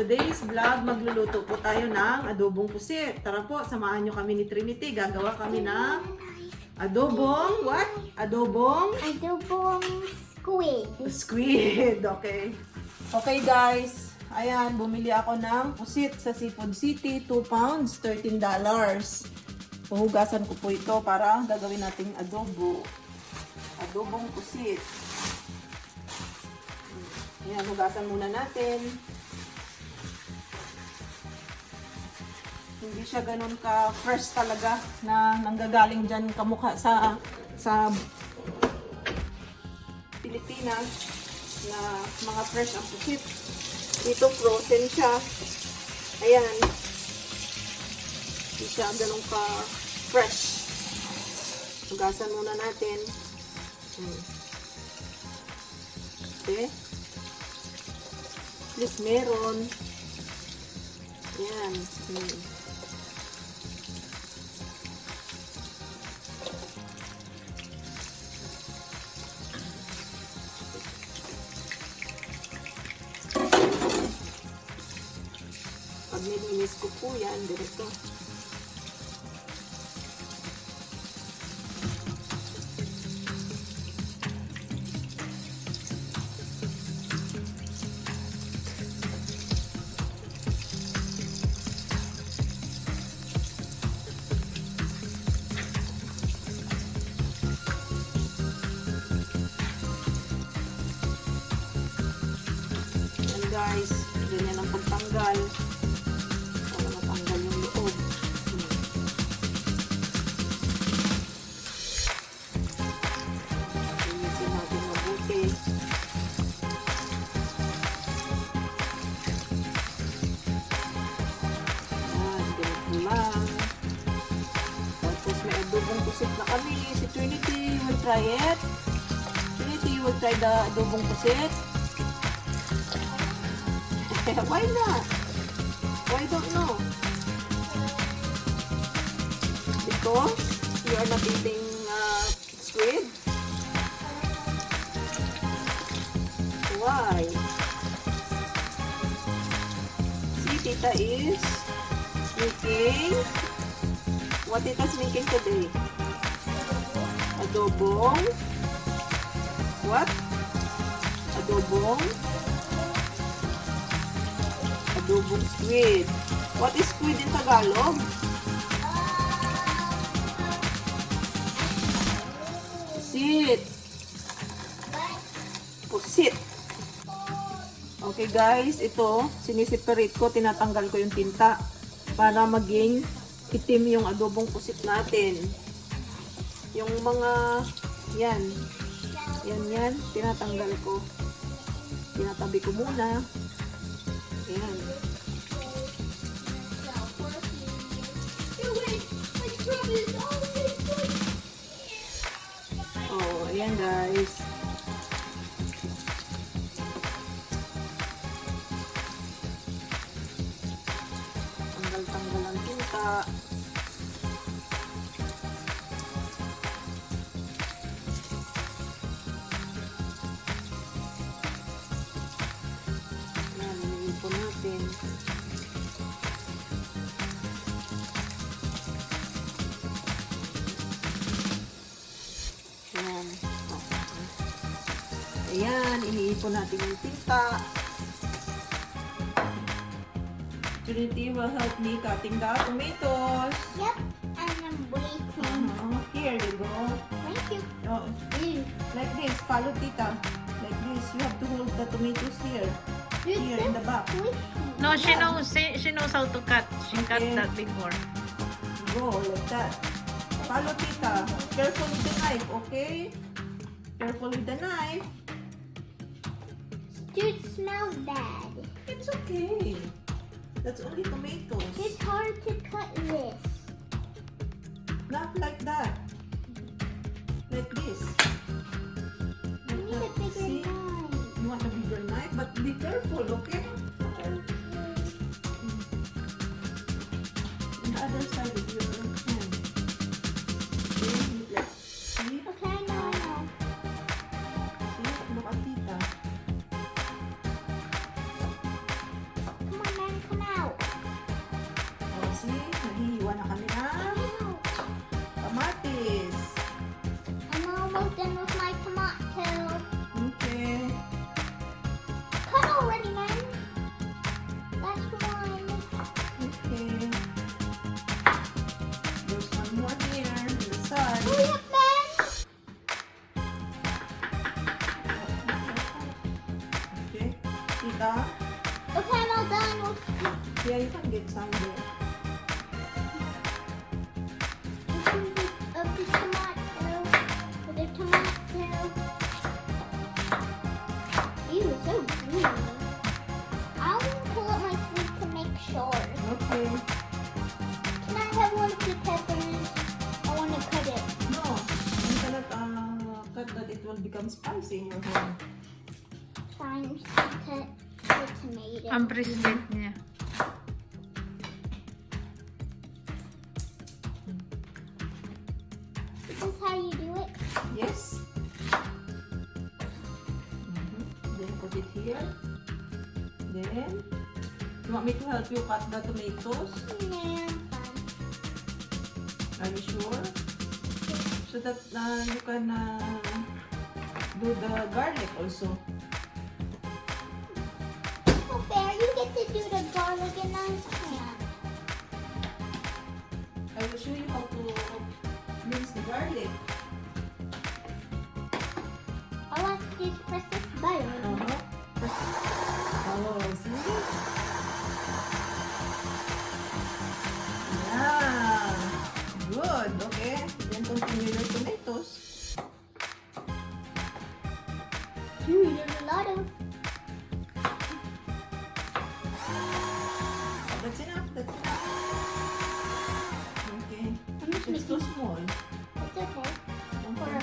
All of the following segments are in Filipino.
today's vlog, magluluto po tayo ng adobong pusit. Tara po, samahan nyo kami ni Trinity. Gagawa kami ng adobong, what? Adobong Squid. squid. Okay. Okay guys, ayan, bumili ako ng pusit sa Seafood City. 2 pounds, $13. Puhugasan ko po ito para gagawin nating adobo. Adobong pusit. Ayan, hugasan muna natin. Hindi siya ganun ka-fresh talaga na nanggagaling dyan kamukha sa Pilipinas na mga fresh ang pusit. Dito frozen siya. Ayan. Hindi siya ganun ka-fresh. Hugasan muna natin. Okay. Please meron. Ayan. Pag nilinis ko po yan, dito. Guys, ganyan ang pagtanggal para matanggal yung loob. Linisin natin mabuti. Ganito lang. Tapos may adobong pusit na kami. Si Trinity, you will try it? Trinity, you will try the adobong pusit? Why not? Why don't know? Because you are not eating squid? Why? See, Tita is making. What Tita's making today? Adobong. What? Adobong squid. What is squid in Tagalog? Pusit. Pusit. Okay guys, ito, siniseparate ko, tinatanggal ko yung tinta para maging itim yung adobong pusit natin. Yung mga, yan, tinatanggal ko. Tinatabi ko muna. Ayan. Oh, ayan guys. Tanggal-tanggal ang tinta. Ayan, nilipon natin. Ayan, iniipon natin yung tinta. Trinity will help me cutting the tomatoes. Yep, and I'm waiting. Here you go. Thank you. Oh, like this, follow Tita. Like this, you have to hold the tomatoes here. Here in the back. No, she knows how to cut. She cut that before. Go, like that. Follow Tita. Careful with the knife, okay? Careful with the knife. It smells bad. It's okay. That's only tomatoes. It's hard to cut this. Not like that. Like this. I need a bigger See? knife. You want a bigger knife? But be careful, okay? On the other side of your hand. See? Okay, I know. See? Look at Tita. Come on, Tita? Okay, I'm all done with Yeah, you can get some there. of the tomato. With the tomato. Ew, so green. I'll pull up my sleeve to make sure. Okay. Can I have one of the peppers? I want to cut it. No, you cannot cut that it will become spicy in your hand. Fine, just cut the tomato. Ang bracelet niya. Is this how you do it? Yes. Then put it here. Then, you want me to help you cut the tomatoes? Yeah, I'm fine. Are you sure? So that you can do the garlic also. Oh, fair. You get to do the garlic and I can't. I will show you how to mince the garlic. All I have to do is press this button. Oh, see? Yeah. Good. Okay. Then continue your tomatoes. Dude, there's a lot of. That's enough. That's enough. Okay. I'm just It's too making. small. It's okay. Okay.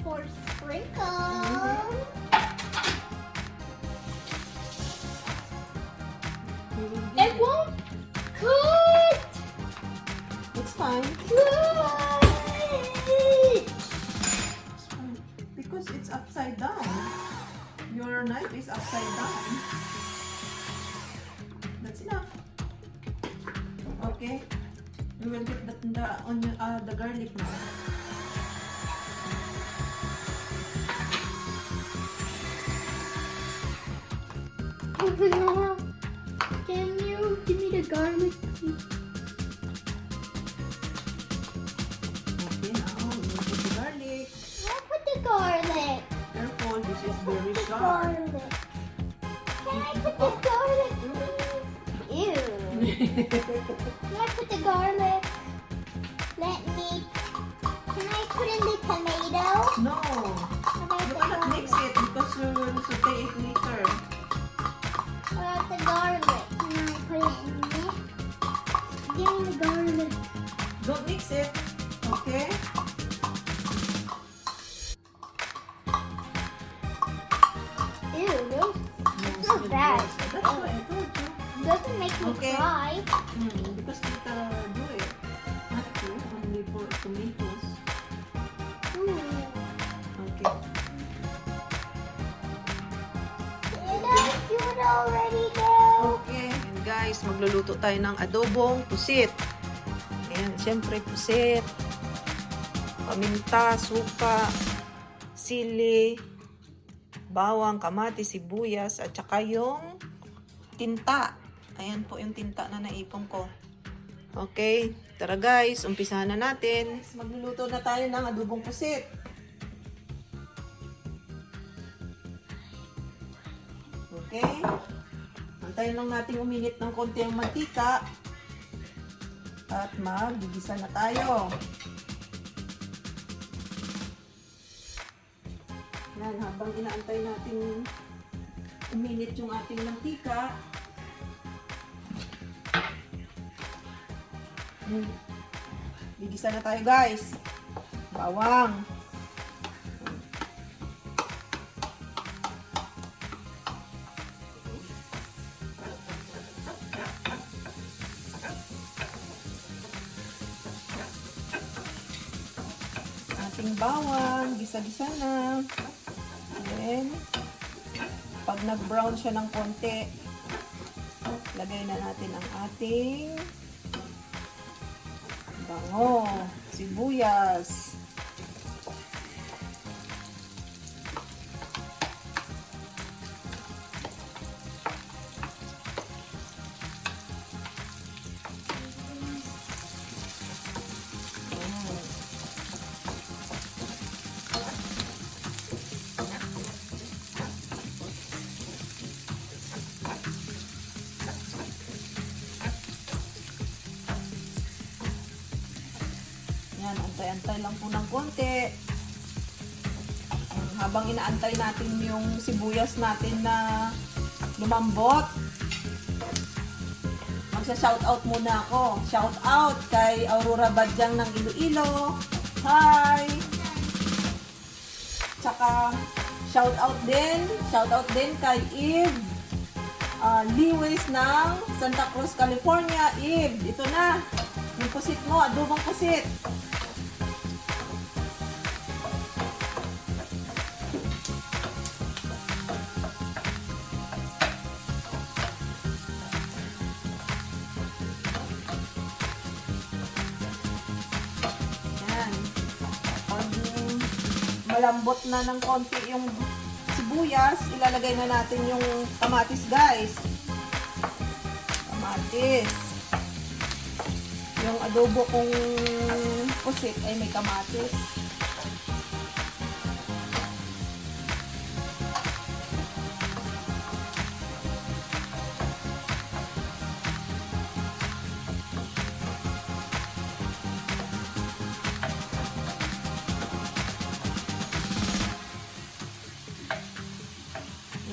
For sprinkles. We will It give won't cut. It's fine. Cut. It's fine. Because it's upside down. Your knife is upside down. That's enough. Okay. We will get the garlic now. Can you give me the garlic, please? Okay, now we will put the garlic. I put the garlic. Careful, this is very The sharp. garlic. Can I put the garlic, please? Ew. Can I put the garlic? Let me. Can I put in the tomato? No, How about you the cannot mix garlic? it because you will saute it later. How about the garlic? Can I put it in this? Give me the garlic. Don't mix it, okay? Ew, those Yes, not it bad. was. That's why I told you. doesn't make me Okay. cry. Because Tita do it. Not you, only for tomatoes. Ooh. Okay. Did I do it already though? Okay. And guys, magluluto tayo ng adobong pusit. Ayan, syempre pusit. Paminta, suka, sili, bawang, kamatis, sibuyas, at saka yung tinta. Ayan po yung tinta na naipon ko. Okay, tara guys, umpisahan na natin. Magluluto na tayo ng adobong pusit. Okay. Antayin lang natin uminit ng konti ang mantika. At magigisa na tayo. Yan, habang inaantay natin uminit yung ating mantika. Gigisa na tayo guys. Bawang. Ating bawang, gisa-gisa na. Then, pag nag-brown siya ng konti, lagay na natin ang ating bango, sibuyas. Antay-antay lang po ng konti. Habang inaantay natin yung sibuyas natin na lumambot, magsa-shoutout muna ako. Shoutout kay Aurora Badyang ng Iloilo. Hi! Tsaka shoutout din kay Eve Lewis ng Santa Cruz, California. Eve, ito na. Yung pusit mo, adobong pusit. Yan. Pag malambot na ng konti yung sibuyas, ilalagay na natin yung kamatis, guys. Kamatis. Yung adobo kong pusit ay may kamatis.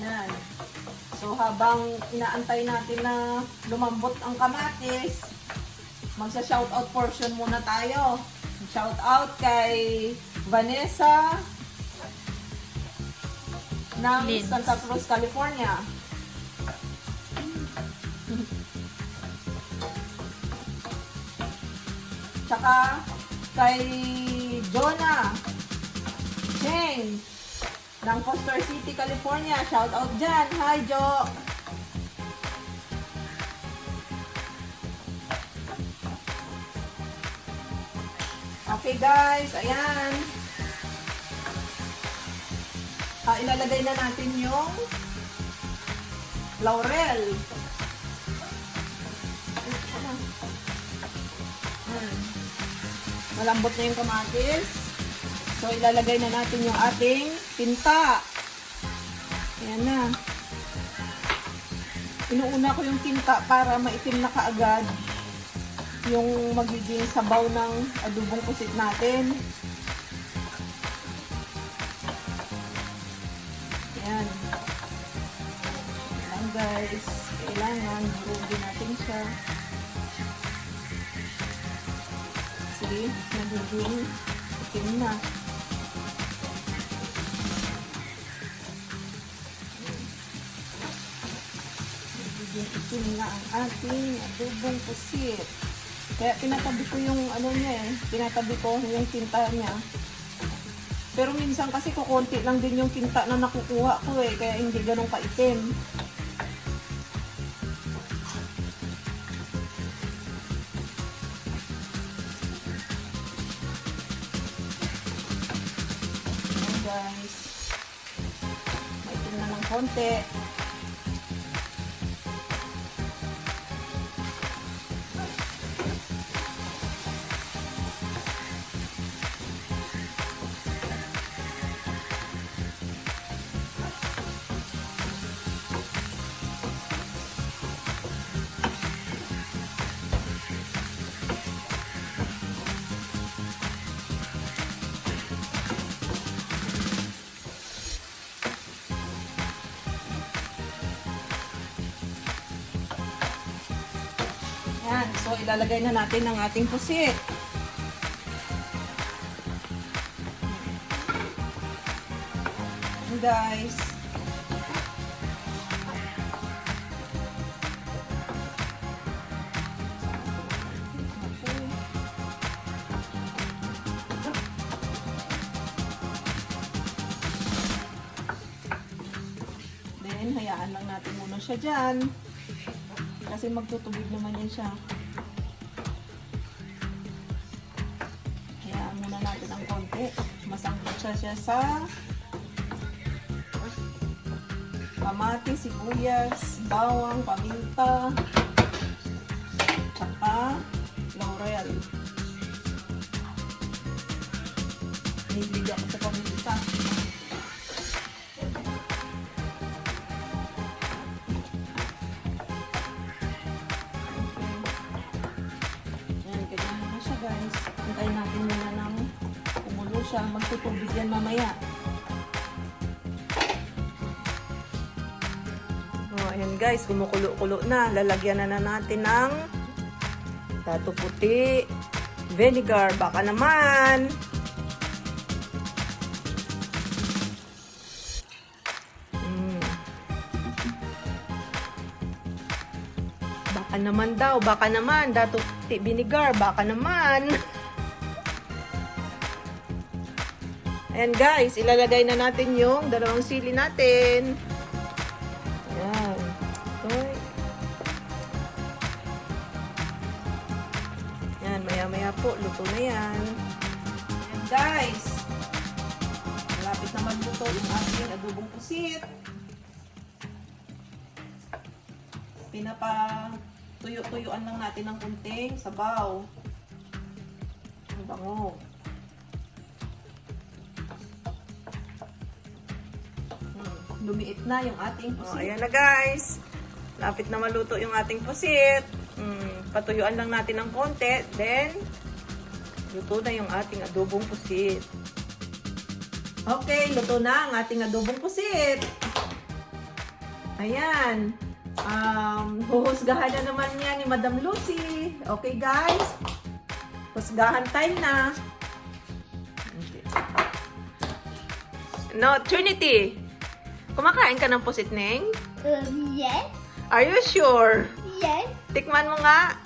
Yan. So, habang inaantay natin na lumambot ang kamatis, magsa-shoutout portion muna tayo. Shoutout kay Vanessa ng Lynn. Santa Cruz, California. Tsaka kay Jonah Cheng ng Foster City, California. Shoutout dyan. Hi, Jo! Okay guys, ayan. Ilalagay na natin yung laurel. Malambot na yung kamatis. So, ilalagay na natin yung ating tinta. Ayan na. Inuuna ko yung tinta para maitim na kaagad yung magiging sabaw ng adobong pusit natin. Ayan. Ayan guys. Kailangan durugin natin siya. See? Nagiging itim na. Nagiging itim na ang ating adobong pusit. Kaya tinatabi ko yung ano niya tinatabi ko yung tinta niya. Pero minsan kasi kukunti lang din yung tinta na nakukuha ko kaya hindi ganun kaitim. Ayan guys. Maitim na ng konti. Yan. So, ilalagay na natin ang ating pusit. And guys. Then, hayaan lang natin muna siya dyan. Kasi magtutubig naman yan siya. Hayaan muna natin ang konti. Masangkot siya sa kamatis, sibuyas, bawang, paminta, tsaka laurel. Nilig ako sa paminta. Guys, hintayin natin muna ng siya. Magtutubig yan mamaya. Oh, ayan guys, kumukulo-kulo na. Lalagyan na natin ng dato puti, vinegar, baka naman. Baka naman daw, baka naman. Dato puti, vinegar, baka naman. Ayan guys, ilalagay na natin yung dalawang sili natin. Ayan. Okay. Ayan, maya-maya po, luto na yan. Ayan guys, malapit naman luto yung ating adobong pusit. Tuyo-tuyuan lang natin ng kunting sabaw. Ang bango. Lumiit na yung ating pusit. Oh, ayan na guys. Lapit na maluto yung ating pusit. Patuyuan lang natin ng konti. Then, luto na yung ating adobong pusit. Okay, luto na ang ating adobong pusit. Ayan. Huhusgahan na naman niya ni Madam Lucy. Okay guys. Husgahan time na. Okay. No, Trinity. Kumakain ka ng pusit, Neng? Yes. Are you sure? Yes. Tikman mo nga.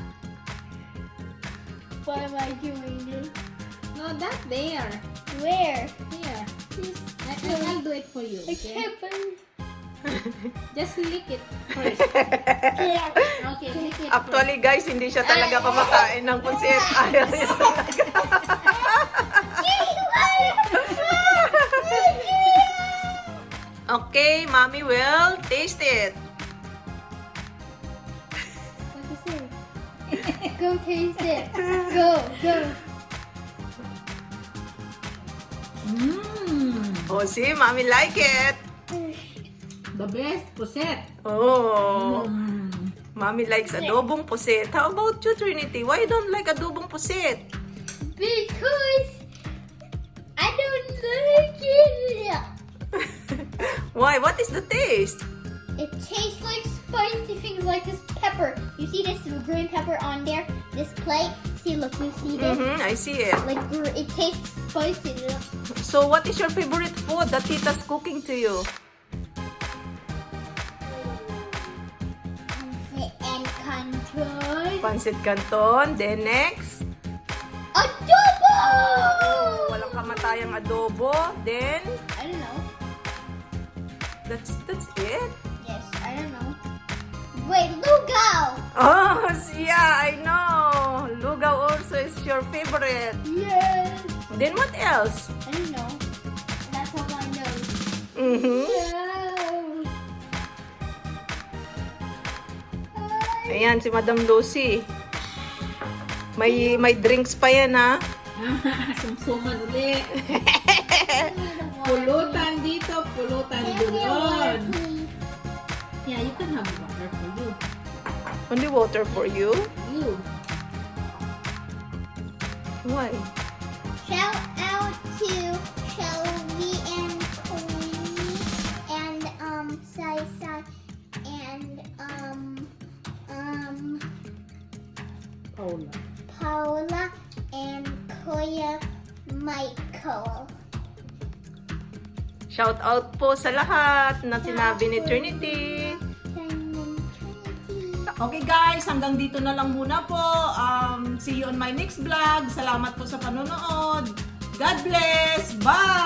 What am I doing? No, that there. Where? Here. I'll do it for you. I Okay? can't believe. Just lick it first. Yeah. Okay, lick it Actually, guys, hindi siya talaga kumakain ng pusit. Ayaw niya talaga. Okay, Mommy will taste it. What is it? Go taste it. Go, go. Mmm. Oh, see, Mommy like it. The best puset. Oh, Mm. Mommy likes adobong pusit. How about you, Trinity? Why you don't like adobong pusit? Because I don't like it. Why? What is the taste? It tastes like spicy things like this pepper. You see this green pepper on there? This plate? See, look, you see this? I see it. Like, it tastes spicy. So, what is your favorite food that Tita's cooking to you? And canton. Pancit Canton. Then next, Adobo! walang kamatayang adobo. Then, I don't know. that's it. Yes, I don't know. Wait, lugaw! Oh, yeah, I know. Lugaw also is your favorite. Yes. Then what else? I don't know. That's all I know. Mm-hmm. No. Ayan, si Madam Lucy. May drinks pa yan, ha? Sumsuman uli. Pulutan dito, pulutan doon. Yeah, you can have water for you. Only water for you? You. Why? Shout out to Shelby and Queenie and Sai Sai and Paula. Paula and Kuya Michael. Shout out po sa lahat na sinabi ni Trinity. Okay guys, hanggang dito na lang muna po. See you on my next vlog. Salamat po sa panonood. God bless. Bye!